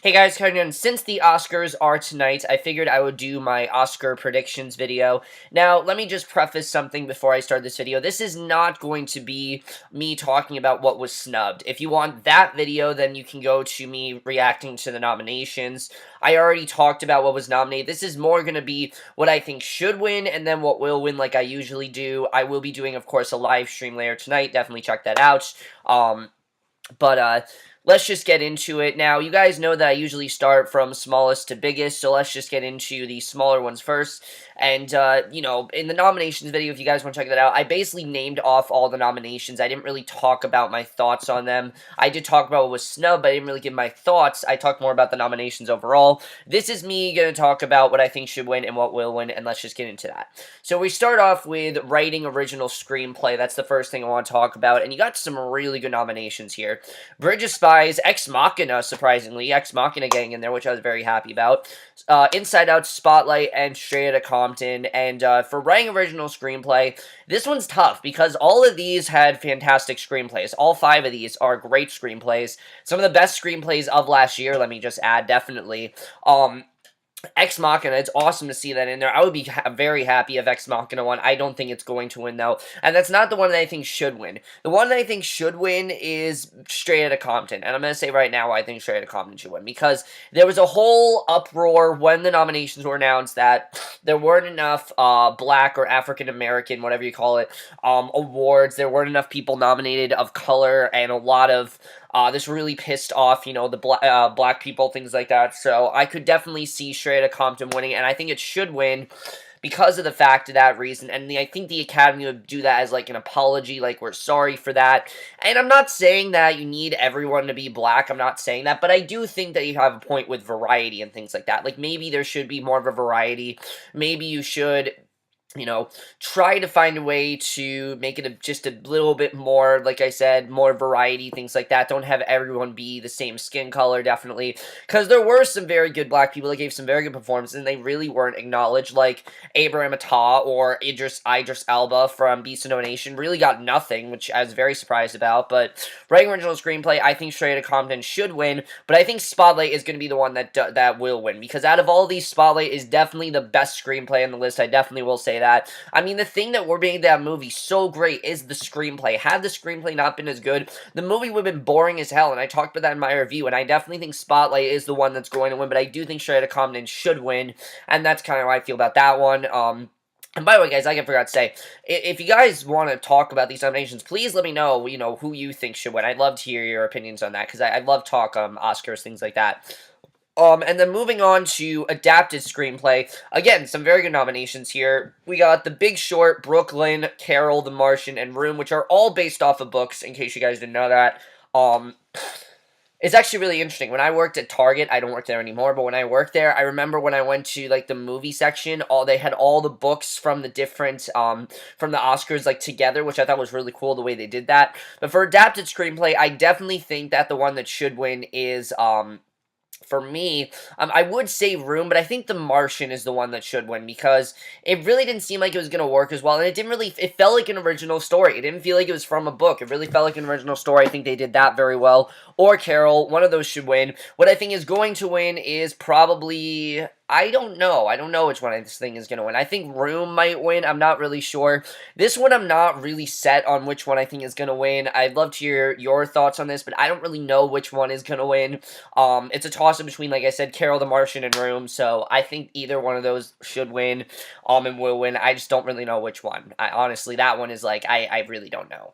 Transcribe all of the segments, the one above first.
Hey guys, since the Oscars are tonight, I figured I would do my Oscar predictions video. Now, let me just preface something before I start this video. This is not going to be me talking about what was snubbed. If you want that video, then you can go to me reacting to the nominations. I already talked about what was nominated. This is more going to be what I think should win, and then what will win like I usually do. I will be doing, of course, a live stream later tonight. Definitely check that out. Let's just get into it. Now, you guys know that I usually start from smallest to biggest, so let's just get into the smaller ones first. And, in the nominations video, if you guys want to check that out, I basically named off all the nominations. I didn't really talk about my thoughts on them. I did talk about what was snubbed, but I didn't really give my thoughts. I talked more about the nominations overall. This is me going to talk about what I think should win and what will win, and let's just get into that. So we start off with writing original screenplay. That's the first thing I want to talk about, and you got some really good nominations here. Bridge of Spies, Ex Machina, surprisingly. Ex Machina getting in there, which I was very happy about. Inside Out, Spotlight, and Straight Outta Compton. And for writing original screenplay, this one's tough because all of these had fantastic screenplays. All 5 of these are great screenplays. Some of the best screenplays of last year, let me just add, definitely. Ex Machina, it's awesome to see that in there. I would be very happy if Ex Machina won. I don't think it's going to win, though. And that's not the one that I think should win. The one that I think should win is Straight Outta Compton. And I'm going to say right now I think Straight Outta Compton should win. Because there was a whole uproar when the nominations were announced that there weren't enough black or African-American, whatever you call it, awards. There weren't enough people nominated of color, and a lot of this really pissed off, the black people, things like that. So I could definitely see Straight Outta Compton winning, and I think it should win because of the fact of that reason. And I think the Academy would do that as like an apology, like we're sorry for that. And I'm not saying that you need everyone to be black. I'm not saying that, but I do think that you have a point with variety and things like that. Like maybe there should be more of a variety. Maybe you should, try to find a way to make it just a little bit more, like I said, more variety, things like that. Don't have everyone be the same skin color, definitely. Because there were some very good black people that gave some very good performances, and they really weren't acknowledged, like Abraham Attah or Idris Elba from Beast of No Nation really got nothing, which I was very surprised about. But writing original screenplay, I think Straight Outta Compton should win, but I think Spotlight is going to be the one that will win, because out of all these, Spotlight is definitely the best screenplay on the list. I definitely will say that. I mean, the thing that made that movie so great is the screenplay. Had the screenplay not been as good, the movie would have been boring as hell, and I talked about that in my review, and I definitely think Spotlight is the one that's going to win, but I do think Straight Outta Compton should win, and that's kind of how I feel about that one. And by the way, guys, I forgot to say, if you guys want to talk about these nominations, please let me know, who you think should win. I'd love to hear your opinions on that, because I love talk Oscars, things like that. And then moving on to adapted screenplay, again, some very good nominations here. We got The Big Short, Brooklyn, Carol, The Martian, and Room, which are all based off of books, in case you guys didn't know that. It's actually really interesting. When I worked at Target, I don't work there anymore, but when I worked there, I remember when I went to, like, the movie section, they had all the books from the different, from the Oscars, like, together, which I thought was really cool, the way they did that. But for adapted screenplay, I definitely think that the one that should win is, for me, I would say Room, but I think The Martian is the one that should win, because it really didn't seem like it was going to work as well, and it felt like an original story. It didn't feel like it was from a book. It really felt like an original story. I think they did that very well. Or Carol, one of those should win. What I think is going to win is probably, I don't know. I don't know which one this thing is going to win. I think Room might win. I'm not really sure. This one, I'm not really set on which one I think is going to win. I'd love to hear your thoughts on this, but I don't really know which one is going to win. It's a toss-up between, like I said, Carol, The Martian, and Room, so I think either one of those should win, and will win. I just don't really know which one. Honestly, that one is like, I really don't know.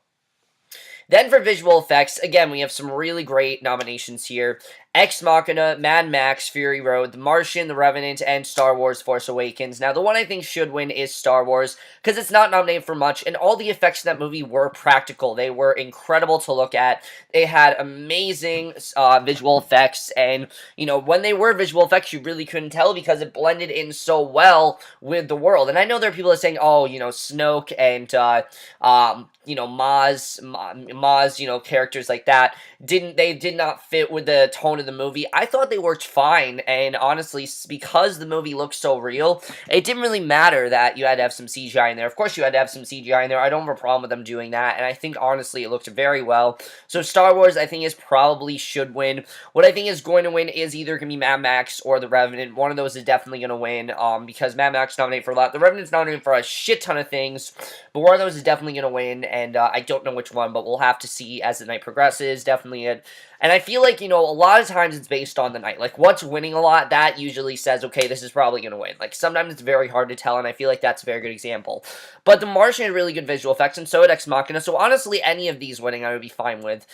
Then for visual effects, again, we have some really great nominations here. Ex Machina, Mad Max, Fury Road, The Martian, The Revenant, and Star Wars Force Awakens. Now, the one I think should win is Star Wars, because it's not nominated for much, and all the effects in that movie were practical. They were incredible to look at. They had amazing visual effects, and, when they were visual effects, you really couldn't tell because it blended in so well with the world. And I know there are people that are saying, oh, Snoke and, Maz, characters like that, did not fit with the tone of the movie. I thought they worked fine, and honestly, because the movie looked so real, it didn't really matter that you had to have some CGI in there. Of course, you had to have some CGI in there. I don't have a problem with them doing that, and I think, honestly, it looked very well. So Star Wars, I think, probably should win. What I think is going to win is either going to be Mad Max or The Revenant. One of those is definitely going to win, because Mad Max nominated for a lot. The Revenant's nominated for a shit ton of things, but one of those is definitely going to win, and I don't know which one, but we'll have to see as the night progresses. Definitely it. And I feel like, a lot of times it's based on the night. Like, what's winning a lot, that usually says, okay, this is probably going to win. Like, sometimes it's very hard to tell, and I feel like that's a very good example. But The Martian had really good visual effects, and so had Ex Machina, so honestly, any of these winning I would be fine with.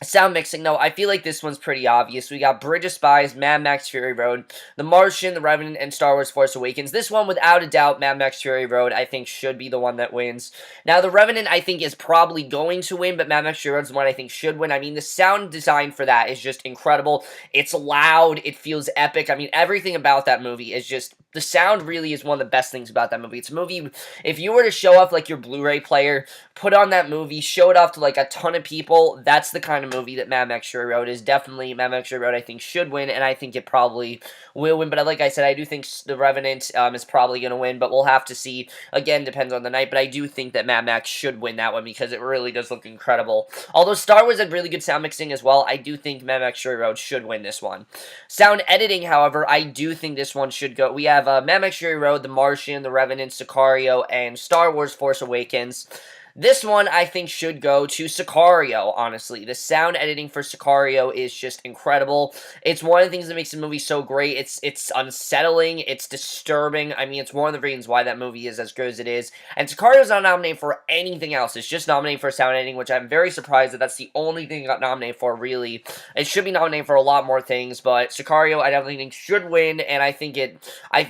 Sound mixing, though, I feel like this one's pretty obvious. We got Bridge of Spies, Mad Max Fury Road, The Martian, The Revenant, and Star Wars Force Awakens. This one, without a doubt, Mad Max Fury Road, I think, should be the one that wins. Now, The Revenant, I think, is probably going to win, but Mad Max Fury Road is the one I think should win. I mean, the sound design for that is just incredible. It's loud. It feels epic. I mean, everything about that movie is just... The sound really is one of the best things about that movie. It's a movie, if you were to show off, like, your Blu-ray player, put on that movie, show it off to, like, a ton of people, that's the kind of movie that Mad Max Fury Road is. Definitely, Mad Max Fury Road, I think, should win, and I think it probably will win. But like I said, I do think The Revenant is probably going to win, but we'll have to see. Again, depends on the night, but I do think that Mad Max should win that one because it really does look incredible. Although Star Wars had really good sound mixing as well, I do think Mad Max Fury Road should win this one. Sound editing, however, I do think this one should go. We have Mad Max Fury Road, The Martian, The Revenant, Sicario, and Star Wars Force Awakens. This one, I think, should go to Sicario, honestly. The sound editing for Sicario is just incredible. It's one of the things that makes the movie so great. It's unsettling. It's disturbing. I mean, it's one of the reasons why that movie is as good as it is. And Sicario's not nominated for anything else. It's just nominated for sound editing, which I'm very surprised that that's the only thing it got nominated for, really. It should be nominated for a lot more things, but Sicario, I definitely think should win, and I think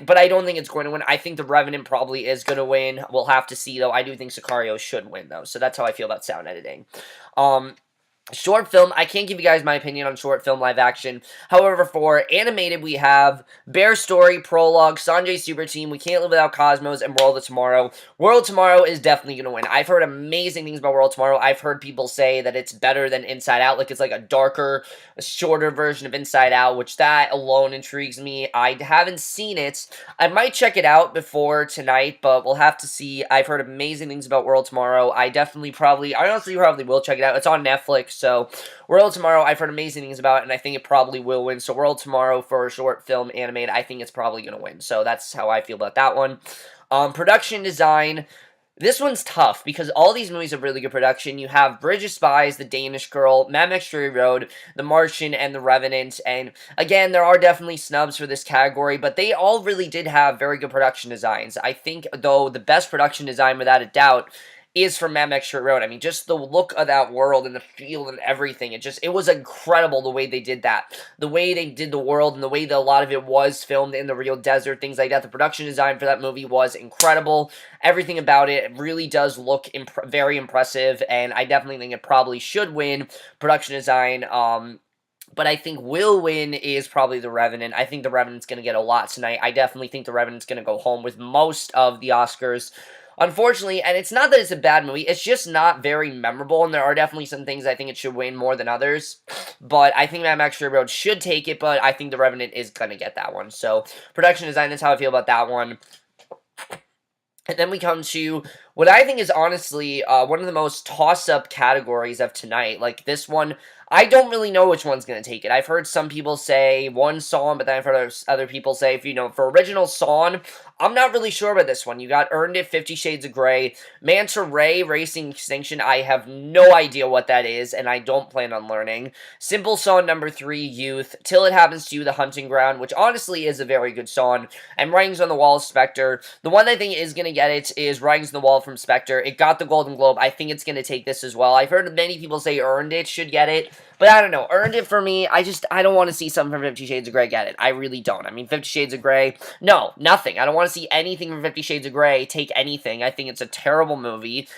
but I don't think it's going to win. I think The Revenant probably is going to win. We'll have to see, though. I do think Sicario should win, though. So that's how I feel about sound editing. Short film, I can't give you guys my opinion on short film live action. However, for animated, we have Bear Story, Prologue, Sanjay Super Team, We Can't Live Without Cosmos, and World of Tomorrow. World of Tomorrow is definitely going to win. I've heard amazing things about World of Tomorrow. I've heard people say that it's better than Inside Out, like it's like a darker, shorter version of Inside Out, which that alone intrigues me. I haven't seen it. I might check it out before tonight, but we'll have to see. I've heard amazing things about World of Tomorrow. I honestly probably will check it out. It's on Netflix. So, World Tomorrow, I've heard amazing things about it, and I think it probably will win. So, World Tomorrow for a short film animated, I think it's probably going to win. So, that's how I feel about that one. Production design, this one's tough, because all these movies have really good production. You have Bridge of Spies, The Danish Girl, Mad Max Fury Road, The Martian, and The Revenant, and again, there are definitely snubs for this category, but they all really did have very good production designs. I think, though, the best production design, without a doubt, is from Mad Max Fury Road. I mean, just the look of that world and the feel and everything, it was incredible the way they did that. The way they did the world and the way that a lot of it was filmed in the real desert, things like that. The production design for that movie was incredible. Everything about it really does look very impressive, and I definitely think it probably should win production design. But I think will win is probably The Revenant. I think The Revenant's going to get a lot tonight. I definitely think The Revenant's going to go home with most of the Oscars. Unfortunately, and it's not that it's a bad movie, it's just not very memorable, and there are definitely some things I think it should win more than others, but I think Mad Max Fury Road should take it, but I think The Revenant is going to get that one. So, production design, that's how I feel about that one. And then we come to what I think is honestly one of the most toss-up categories of tonight. Like, this one, I don't really know which one's going to take it. I've heard some people say one song, but then I've heard other people say, for original song, I'm not really sure about this one. You got Earned It, 50 Shades of Grey, Manta Ray, Racing Extinction. I have no idea what that is, and I don't plan on learning. Simple Song number 3, Youth, Till It Happens to You, The Hunting Ground, which honestly is a very good song, and Writings on the Wall, Spectre. The one I think is going to get it is Writings on the Wall from Spectre. It got the Golden Globe. I think it's going to take this as well. I've heard many people say Earned It should get it, but I don't know. Earned It for me, I don't want to see something from 50 Shades of Grey get it. I really don't. I mean, 50 Shades of Grey, no, nothing. I don't want to see anything from 50 Shades of Grey take anything. I think it's a terrible movie.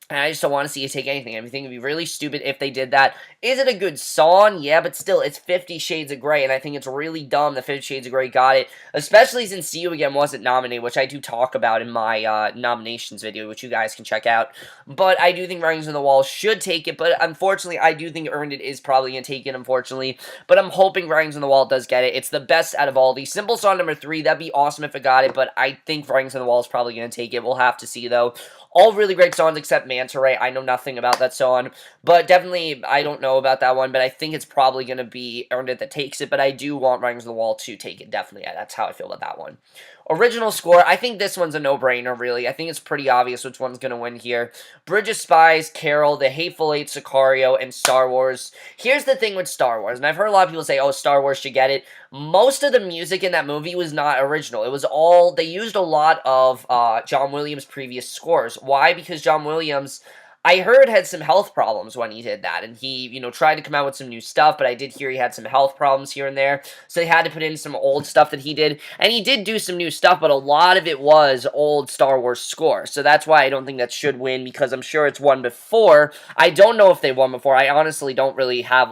And I just don't want to see it take anything. I think it'd be really stupid if they did that. Is it a good song? Yeah, but still, it's 50 Shades of Grey, and I think it's really dumb that 50 Shades of Grey got it, especially since See You Again wasn't nominated, which I do talk about in my nominations video, which you guys can check out. But I do think Writings on the Wall should take it, but unfortunately, I do think Earned It is probably going to take it, unfortunately. But I'm hoping Writings on the Wall does get it. It's the best out of all these. Simple Song number 3, that'd be awesome if it got it, but I think Writings on the Wall is probably going to take it. We'll have to see, though. All really great songs except Manta Ray. I know nothing about that song, but definitely I don't know about that one, but I think it's probably going to be Earned It that takes it, but I do want Writings on the Wall to take it, definitely. That's how I feel about that one. Original score, I think this one's a no-brainer, really. I think it's pretty obvious which one's going to win here. Bridge of Spies, Carol, The Hateful Eight, Sicario, and Star Wars. Here's the thing with Star Wars, and I've heard a lot of people say, oh, Star Wars should get it. Most of the music in that movie was not original. It was all, they used a lot of John Williams' previous scores. Why? Because John Williams, I heard, had some health problems when he did that, and he, tried to come out with some new stuff, but I did hear he had some health problems here and there, so they had to put in some old stuff that he did, and he did do some new stuff, but a lot of it was old Star Wars score, so that's why I don't think that should win, because I'm sure it's won before. I don't know if they won before. I honestly don't really have,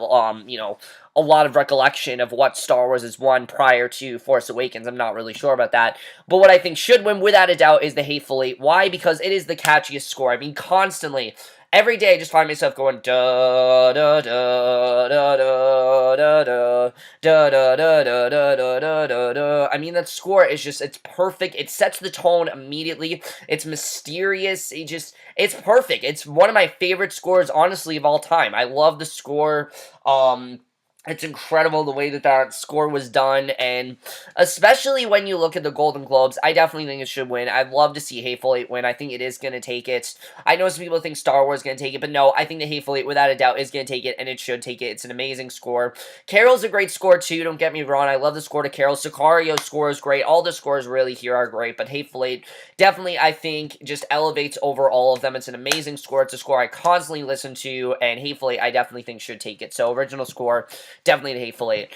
a lot of recollection of what Star Wars has won prior to Force Awakens. I'm not really sure about that. But what I think should win, without a doubt, is The Hateful Eight. Why? Because it is the catchiest score. I mean, constantly, every day I just find myself going da da da da da da da da da da da da da da da. I mean, that score is just, it's perfect. It sets the tone immediately. It's mysterious. It's perfect. It's one of my favorite scores, honestly, of all time. I love the score. It's incredible the way that score was done, and especially when you look at the Golden Globes, I definitely think it should win. I'd love to see Hateful Eight win. I think it is going to take it. I know some people think Star Wars is going to take it, but no, I think the Hateful Eight, without a doubt, is going to take it, and it should take it. It's an amazing score. Carol's a great score, too, don't get me wrong. I love the score to Carol. Sicario's score is great. All the scores really here are great, but Hateful Eight definitely, I think, just elevates over all of them. It's an amazing score. It's a score I constantly listen to, and Hateful Eight, I definitely think, should take it. So, original score, definitely The Hateful Eight.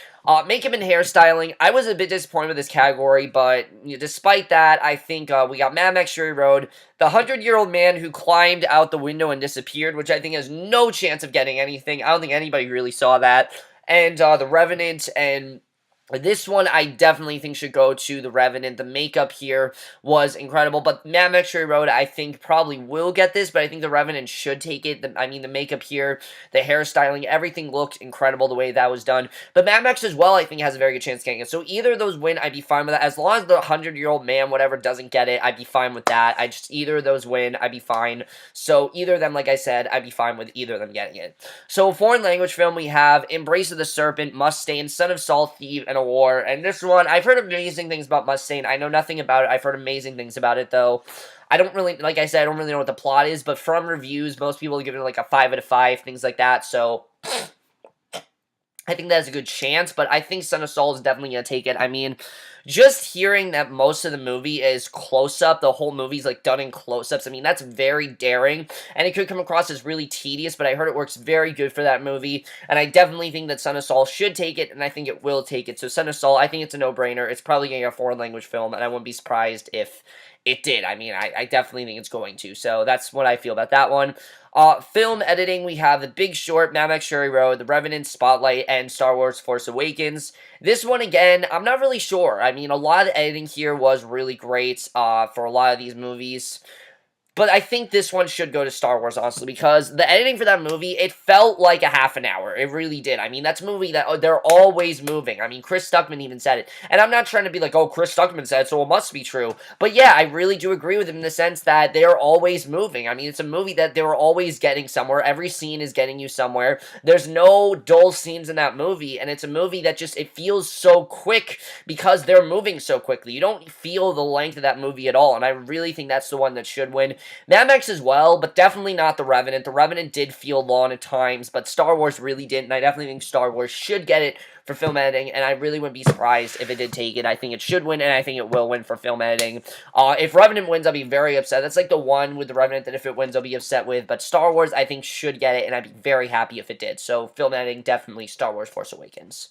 Makeup and hairstyling, I was a bit disappointed with this category, but despite that, I think we got Mad Max Fury Road, the 100-year-old man who climbed out the window and disappeared, which I think has no chance of getting anything. I don't think anybody really saw that. And The Revenant, and this one, I definitely think should go to The Revenant. The makeup here was incredible, but Mad Max Fury Road, I think, probably will get this, but I think The Revenant should take it. The makeup here, the hairstyling, everything looked incredible the way that was done. But Mad Max as well, I think, has a very good chance of getting it. So either of those win, I'd be fine with that. As long as the 100-year-old man, whatever, doesn't get it, I'd be fine with that. Either of those win, I'd be fine. So either of them, like I said, I'd be fine with either of them getting it. So foreign language film, we have Embrace of the Serpent, Mustaine, Son of Saul, Thief, and a War. And this one, I've heard amazing things about Mustaine. I know nothing about it. I've heard amazing things about it, though. I don't really, like I said, I don't really know what the plot is, but from reviews, most people give it like a 5 out of 5, things like that, so I think that's a good chance, but I think Son of Saul is definitely going to take it. I mean, just hearing that most of the movie is close-up, the whole movie's, like, done in close-ups, I mean, that's very daring, and it could come across as really tedious, but I heard it works very good for that movie, and I definitely think that Son of Saul should take it, and I think it will take it. So Son of Saul, I think it's a no-brainer. It's probably going to get a foreign language film, and I wouldn't be surprised if it did. I mean, I definitely think it's going to, so that's what I feel about that one. Film editing, we have The Big Short, Mad Max Fury Road, The Revenant, Spotlight, and Star Wars Force Awakens. This one, again, I'm not really sure. I mean, a lot of the editing here was really great for a lot of these movies. But I think this one should go to Star Wars, honestly, because the editing for that movie, it felt like a half an hour. It really did. I mean, that's a movie that they're always moving. I mean, Chris Stuckman even said it. And I'm not trying to be like, oh, Chris Stuckman said it, so it must be true. But yeah, I really do agree with him in the sense that they are always moving. I mean, it's a movie that they were always getting somewhere. Every scene is getting you somewhere. There's no dull scenes in that movie, and it's a movie that just, it feels so quick because they're moving so quickly. You don't feel the length of that movie at all, and I really think that's the one that should win. Mad Max as well, but definitely not The Revenant. The Revenant did feel long at times, but Star Wars really didn't. I definitely think Star Wars should get it for film editing, and I really wouldn't be surprised if it did take it. I think it should win, and I think it will win for film editing. If Revenant wins, I'll be very upset. That's like the one with The Revenant that if it wins, I'll be upset with, but Star Wars, I think, should get it, and I'd be very happy if it did. So, film editing, definitely Star Wars Force Awakens.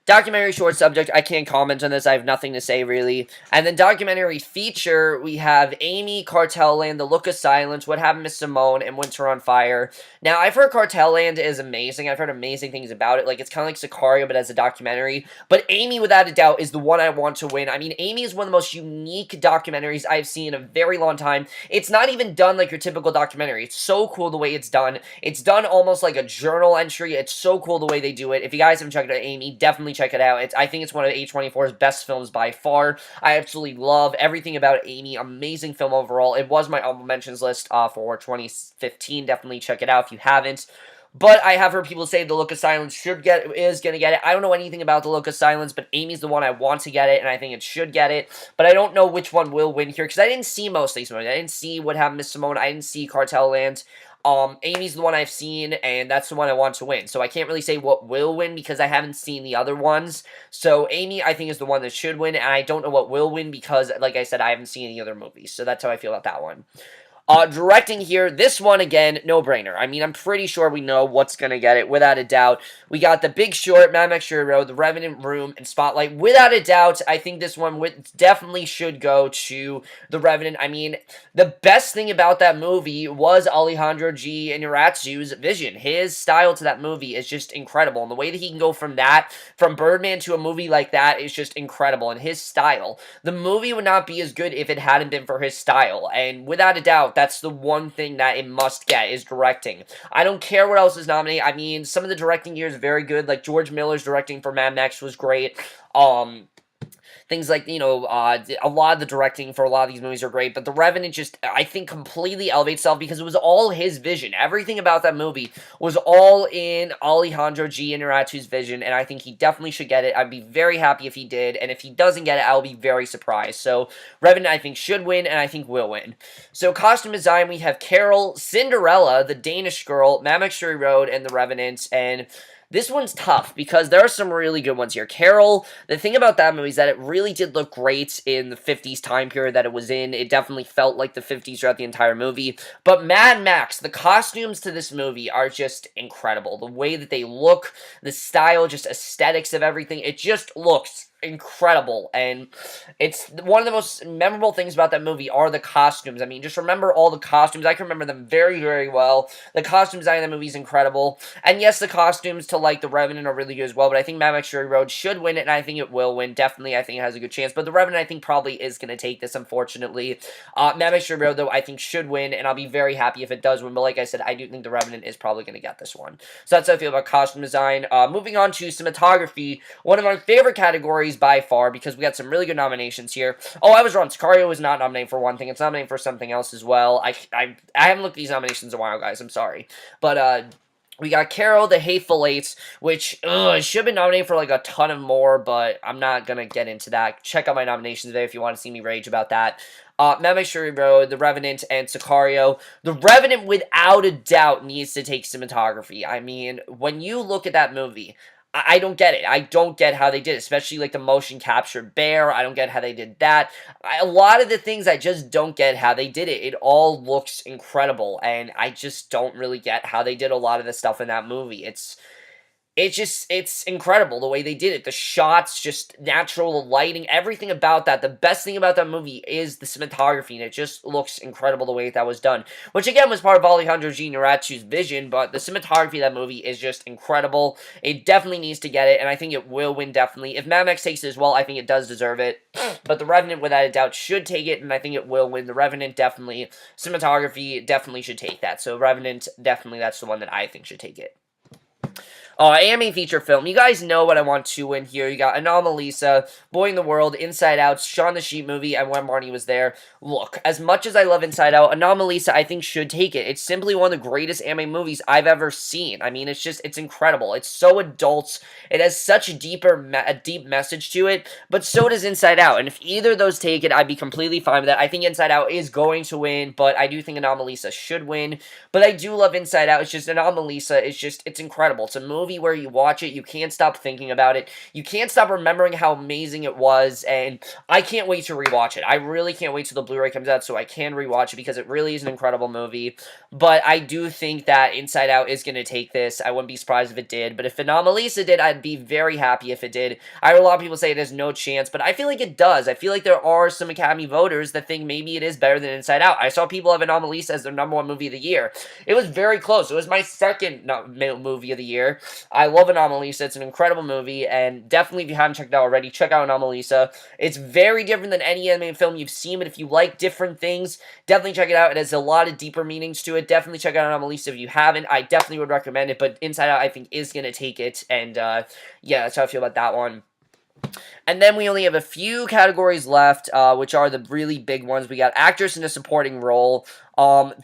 Documentary short subject, I can't comment on this. I have nothing to say, really. And then documentary feature, we have Amy, Cartel Land, The Look of Silence, What Happened to Simone, and Winter on Fire. Now, I've heard Cartel Land is amazing. I've heard amazing things about it. Like, it's kind of like Sicario, but as a documentary. But Amy, without a doubt, is the one I want to win. I mean, Amy is one of the most unique documentaries I've seen in a very long time. It's not even done like your typical documentary. It's so cool the way it's done. It's done almost like a journal entry. It's so cool the way they do it. If you guys haven't checked out Amy, definitely check it out. I think it's one of A24's best films by far. I absolutely love everything about Amy. Amazing film overall. It was my honorable mentions list for 2015. Definitely check it out if you haven't. But I have heard people say The Look of Silence is going to get it. I don't know anything about The Look of Silence, but Amy's the one I want to get it, and I think it should get it. But I don't know which one will win here, because I didn't see most of these movies. I didn't see What Happened to Simone. I didn't see Cartel Land. Amy's the one I've seen, and that's the one I want to win. So I can't really say what will win, because I haven't seen the other ones. So Amy, I think, is the one that should win, and I don't know what will win, because, like I said, I haven't seen any other movies. So that's how I feel about that one. Directing here, this one, again, no-brainer. I mean, I'm pretty sure we know what's going to get it, without a doubt. We got The Big Short, Mad Max Fury Road, The Revenant, Room, and Spotlight. Without a doubt, I think this one definitely should go to The Revenant. I mean, the best thing about that movie was Alejandro G. Iñárritu's vision. His style to that movie is just incredible, and the way that he can go from Birdman to a movie like that is just incredible, and his style. The movie would not be as good if it hadn't been for his style, and without a doubt, that's the one thing that it must get, is directing. I don't care what else is nominated. I mean, some of the directing here is very good. Like, George Miller's directing for Mad Max was great. Things like, you know, a lot of the directing for a lot of these movies are great, but The Revenant just, I think, completely elevates itself because it was all his vision. Everything about that movie was all in Alejandro G. Iñárritu's vision, and I think he definitely should get it. I'd be very happy if he did, and if he doesn't get it, I'll be very surprised. So, Revenant, I think, should win, and I think will win. So, costume design, we have Carol, Cinderella, The Danish Girl, Mad Max Fury Road, and The Revenant, and this one's tough because there are some really good ones here. Carol, the thing about that movie is that it really did look great in the 50s time period that it was in. It definitely felt like the 50s throughout the entire movie. But Mad Max, the costumes to this movie are just incredible. The way that they look, the style, just aesthetics of everything, it just looks incredible, and it's one of the most memorable things about that movie are the costumes. I mean, just remember all the costumes. I can remember them very, very well. The costume design of the movie is incredible, and yes, the costumes to, like, The Revenant are really good as well, but I think Mad Max Fury Road should win it, and I think it will win. Definitely, I think it has a good chance, but The Revenant, I think, probably is going to take this, unfortunately. Mad Max Fury Road, though, I think should win, and I'll be very happy if it does win, but like I said, I do think The Revenant is probably going to get this one. So that's how I feel about costume design. Moving on to cinematography, one of my favorite categories by far, because we got some really good nominations here. Oh, I was wrong. Sicario was not nominated for one thing. It's nominated for something else as well. I haven't looked at these nominations in a while, guys. I'm sorry. But, we got Carol, The Hateful Eight, which, should have been nominated for, like, a ton of more, but I'm not gonna get into that. Check out my nominations today if you want to see me rage about that. Mad Max Fury Road, The Revenant, and Sicario. The Revenant, without a doubt, needs to take cinematography. I mean, when you look at that movie, I don't get it. I don't get how they did it, especially, like, the motion capture bear. I don't get how they did that. A lot of the things, I just don't get how they did it. It all looks incredible, and I just don't really get how they did a lot of the stuff in that movie. It's incredible the way they did it. The shots, just natural lighting, everything about that. The best thing about that movie is the cinematography, and it just looks incredible the way that was done. Which, again, was part of Alejandro G. Iñárritu's vision, but the cinematography of that movie is just incredible. It definitely needs to get it, and I think it will win, definitely. If Mad Max takes it as well, I think it does deserve it. But The Revenant, without a doubt, should take it, and I think it will win. The Revenant, definitely. Cinematography definitely should take that. So, Revenant, definitely, that's the one that I think should take it. Anime feature film. You guys know what I want to win here. You got Anomalisa, Boy in the World, Inside Out, Shaun the Sheep movie, and When Marnie Was There. Look, as much as I love Inside Out, Anomalisa, I think, should take it. It's simply one of the greatest anime movies I've ever seen. I mean, it's incredible. It's so adult. It has such a deep message to it, but so does Inside Out. And if either of those take it, I'd be completely fine with that. I think Inside Out is going to win, but I do think Anomalisa should win. But I do love Inside Out. It's just Anomalisa. It's incredible. It's a movie movie where you watch it, you can't stop thinking about it. You can't stop remembering how amazing it was, and I can't wait to rewatch it. I really can't wait till the Blu-ray comes out so I can rewatch it because it really is an incredible movie. But I do think that Inside Out is going to take this. I wouldn't be surprised if it did. But if Anomalisa did, I'd be very happy if it did. I heard a lot of people say it has no chance, but I feel like it does. I feel like there are some Academy voters that think maybe it is better than Inside Out. I saw people have Anomalisa as their #1 movie of the year. It was very close. It was my second movie of the year. I love Anomalisa. It's an incredible movie, and definitely if you haven't checked it out already, check out Anomalisa. It's very different than any animated film you've seen, but if you like different things, definitely check it out. It has a lot of deeper meanings to it. Definitely check out Anomalisa if you haven't. I definitely would recommend it, but Inside Out, I think, is going to take it, and yeah, that's how I feel about that one. And then we only have a few categories left, which are the really big ones. We got actress in a supporting role.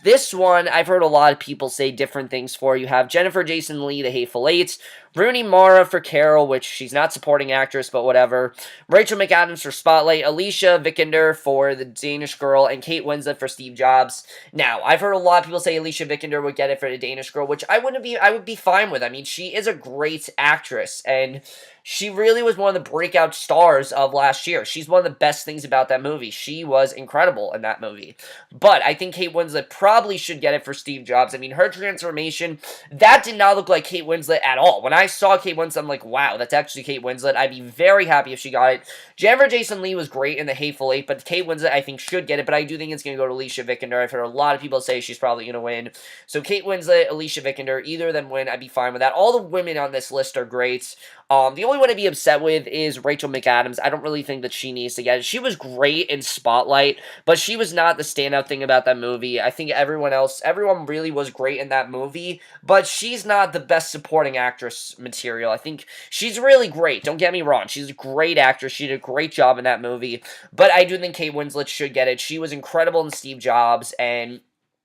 This one, I've heard a lot of people say different things for. You have Jennifer Jason Leigh, The Hateful Eight, Rooney Mara for Carol, which she's not supporting actress, but whatever. Rachel McAdams for Spotlight, Alicia Vikander for The Danish Girl, and Kate Winslet for Steve Jobs. Now, I've heard a lot of people say Alicia Vikander would get it for The Danish Girl, which I would be fine with. I mean, she is a great actress, and she really was one of the breakout stars of last year. She's one of the best things about that movie. She was incredible in that movie. But I think Kate Winslet probably should get it for Steve Jobs. I mean, her transformation, that did not look like Kate Winslet at all. When I saw Kate Winslet, I'm like, wow, that's actually Kate Winslet. I'd be very happy if she got it. Jennifer Jason Leigh was great in The Hateful Eight, but Kate Winslet, I think, should get it. But I do think it's going to go to Alicia Vikander. I've heard a lot of people say she's probably going to win. So Kate Winslet, Alicia Vikander, either of them win, I'd be fine with that. All the women on this list are great. The only one I'd be upset with is Rachel McAdams. I don't really think that she needs to get it. She was great in Spotlight, but she was not the standout thing about that movie. I think everyone really was great in that movie, but she's not the best supporting actress material. I think she's really great. Don't get me wrong. She's a great actress. She did a great job in that movie, but I do think Kate Winslet should get it. She was incredible in Steve Jobs, and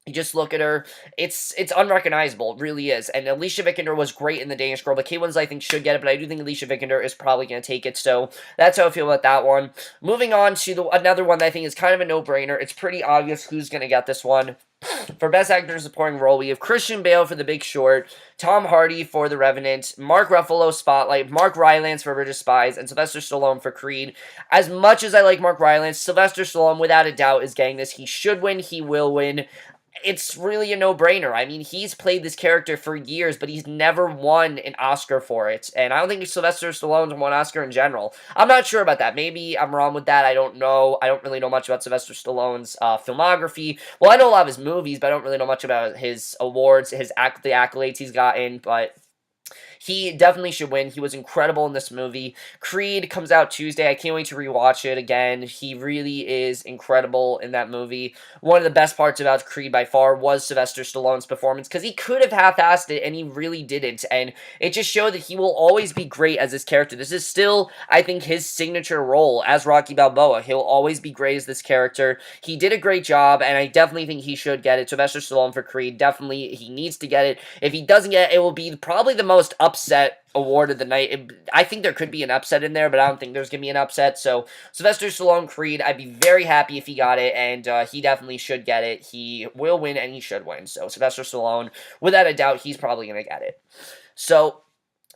you just look at her, it's unrecognizable, it really is. And Alicia Vikander was great in The Danish Girl, but Kate Winslet, I think, should get it, but I do think Alicia Vikander is probably going to take it, so that's how I feel about that one. Moving on to another one that I think is kind of a no-brainer. It's pretty obvious who's going to get this one. For Best Actor in a Supporting Role, we have Christian Bale for The Big Short, Tom Hardy for The Revenant, Mark Ruffalo, Spotlight, Mark Rylance for Bridge of Spies, and Sylvester Stallone for Creed. As much as I like Mark Rylance, Sylvester Stallone, without a doubt, is getting this. He should win. He will win. It's really a no-brainer. I mean, he's played this character for years, but he's never won an Oscar for it. And I don't think Sylvester Stallone's won an Oscar in general. I'm not sure about that. Maybe I'm wrong with that. I don't know. I don't really know much about Sylvester Stallone's filmography. Well, I know a lot of his movies, but I don't really know much about his awards, the accolades he's gotten, but he definitely should win. He was incredible in this movie. Creed comes out Tuesday. I can't wait to rewatch it again. He really is incredible in that movie. One of the best parts about Creed by far was Sylvester Stallone's performance, because he could have half-assed it, and he really didn't. And it just showed that he will always be great as this character. This is still, I think, his signature role as Rocky Balboa. He'll always be great as this character. He did a great job, and I definitely think he should get it. Sylvester Stallone for Creed, definitely, he needs to get it. If he doesn't get it, it will be probably the most upset award of the night. I think there could be an upset in there, but I don't think there's going to be an upset. So, Sylvester Stallone, Creed, I'd be very happy if he got it, and he definitely should get it. He will win, and he should win. So, Sylvester Stallone, without a doubt, he's probably going to get it. So,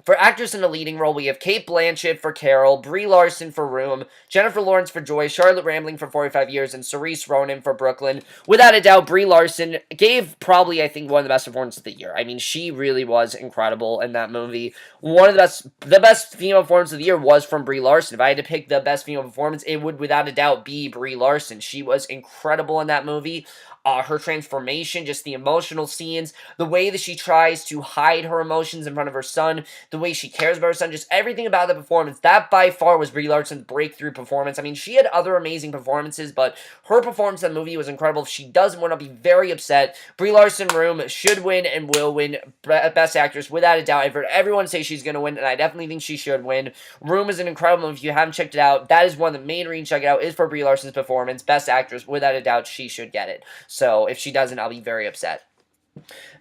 for actress in a leading role, we have Cate Blanchett for Carol, Brie Larson for Room, Jennifer Lawrence for Joy, Charlotte Rampling for 45 Years, and Cerise Ronan for Brooklyn. Without a doubt, Brie Larson gave probably, I think, one of the best performances of the year. I mean, she really was incredible in that movie. One of the best female performance of the year was from Brie Larson. If I had to pick the best female performance, it would, without a doubt, be Brie Larson. She was incredible in that movie. Her transformation, just the emotional scenes, the way that she tries to hide her emotions in front of her son, the way she cares about her son, just everything about the performance, that by far was Brie Larson's breakthrough performance. I mean, she had other amazing performances, but her performance in the movie was incredible. If she doesn't win, I'll be very upset. Brie Larson, Room, should win and will win Best Actress, without a doubt. I've heard everyone say she's going to win, and I definitely think she should win. Room is an incredible movie. If you haven't checked it out, that is one of the main reasons to check it out, is for Brie Larson's performance. Best Actress, without a doubt, she should get it. So, if she doesn't, I'll be very upset.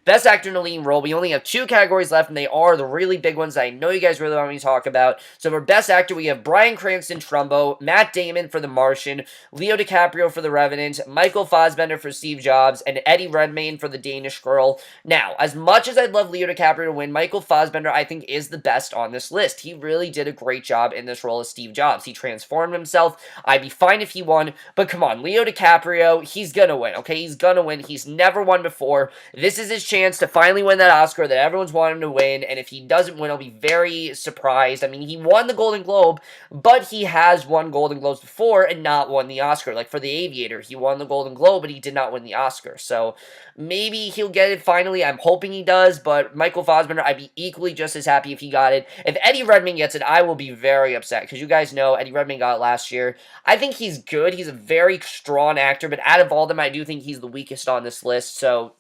Best Actor in a Leading Role, we only have 2 categories left, and they are the really big ones that I know you guys really want me to talk about. So for Best Actor, we have Bryan Cranston, Trumbo, Matt Damon for The Martian, Leo DiCaprio for The Revenant, Michael Fassbender for Steve Jobs, and Eddie Redmayne for The Danish Girl. Now, as much as I'd love Leo DiCaprio to win, Michael Fassbender, I think, is the best on this list. He really did a great job in this role as Steve Jobs. He transformed himself. I'd be fine if he won, but come on, Leo DiCaprio, he's gonna win, okay? He's gonna win. He's never won before. This is his chance to finally win that Oscar that everyone's wanted him to win, and if he doesn't win, I'll be very surprised. I mean, he won the Golden Globe, but he has won Golden Globes before and not won the Oscar. Like for The Aviator, he won the Golden Globe, but he did not win the Oscar. So maybe he'll get it finally. I'm hoping he does, but Michael Fassbender, I'd be equally just as happy if he got it. If Eddie Redmayne gets it, I will be very upset, because you guys know Eddie Redmayne got it last year. I think he's good. He's a very strong actor, but out of all of them, I do think he's the weakest on this list, so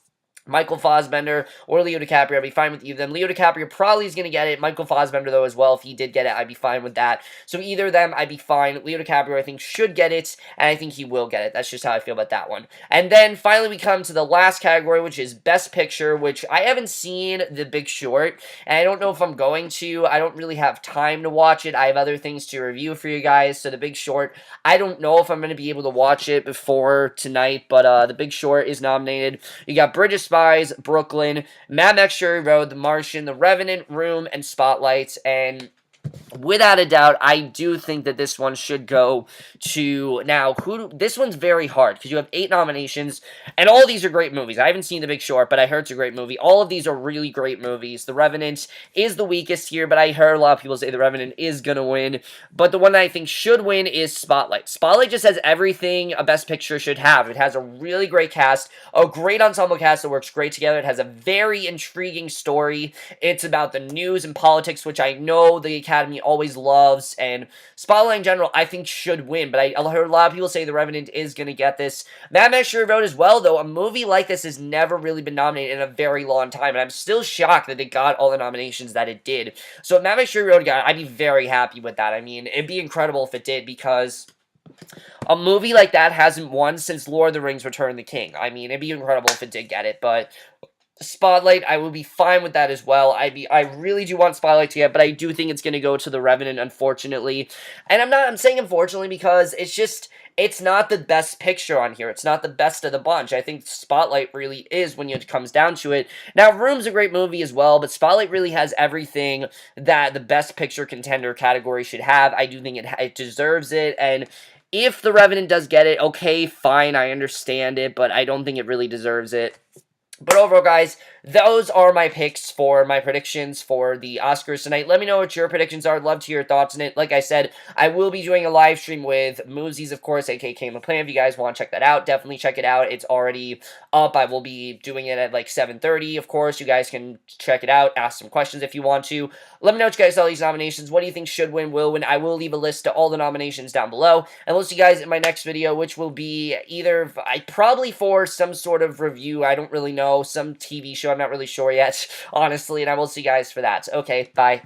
Michael Fassbender or Leo DiCaprio, I'd be fine with either of them. Leo DiCaprio probably is going to get it. Michael Fassbender, though, as well. If he did get it, I'd be fine with that. So either of them, I'd be fine. Leo DiCaprio, I think, should get it, and I think he will get it. That's just how I feel about that one. And then, finally, we come to the last category, which is Best Picture, which I haven't seen The Big Short, and I don't know if I'm going to. I don't really have time to watch it. I have other things to review for you guys, so The Big Short, I don't know if I'm going to be able to watch it before tonight, but The Big Short is nominated. You got Bridge of Spies, Brooklyn, Mad Max Fury Road, The Martian, The Revenant, Room, and Spotlight, and without a doubt, I do think that this one should go to, now, this one's very hard, because you have 8 nominations, and all of these are great movies. I haven't seen The Big Short, but I heard it's a great movie. All of these are really great movies. The Revenant is the weakest here, but I heard a lot of people say The Revenant is gonna win, but the one that I think should win is Spotlight. Spotlight just has everything a Best Picture should have. It has a really great cast, a great ensemble cast that works great together. It has a very intriguing story. It's about the news and politics, which I know the Academy always loves, and Spotlight in general, I think, should win, but I heard a lot of people say The Revenant is going to get this. Mad Max Fury Road as well, though. A movie like this has never really been nominated in a very long time, and I'm still shocked that it got all the nominations that it did. So if Mad Max Fury Road got it, I'd be very happy with that. I mean, it'd be incredible if it did, because a movie like that hasn't won since Lord of the Rings: Return of the King. I mean, it'd be incredible if it did get it, but Spotlight, I would be fine with that as well. I really do want Spotlight to get, but I do think it's going to go to The Revenant, unfortunately. And I'm saying unfortunately because it's not the best picture on here. It's not the best of the bunch. I think Spotlight really is when it comes down to it. Now, Room's a great movie as well, but Spotlight really has everything that the best picture contender category should have. I do think it deserves it, and if The Revenant does get it, okay, fine, I understand it, but I don't think it really deserves it. But overall, guys, those are my picks for my predictions for the Oscars tonight. Let me know what your predictions are. I'd love to hear your thoughts on it. Like I said, I will be doing a live stream with Moosies, of course, aka Came Plan. If you guys want to check that out, definitely check it out. It's already up. I will be doing it at like 7:30, of course. You guys can check it out, ask some questions if you want to. Let me know what you guys thought of these nominations. What do you think should win, will win? I will leave a list of all the nominations down below. And we'll see you guys in my next video, which will be either, probably for some sort of review. I don't really know. Some TV show. I'm not really sure yet, honestly. And I will see you guys for that. Okay, bye.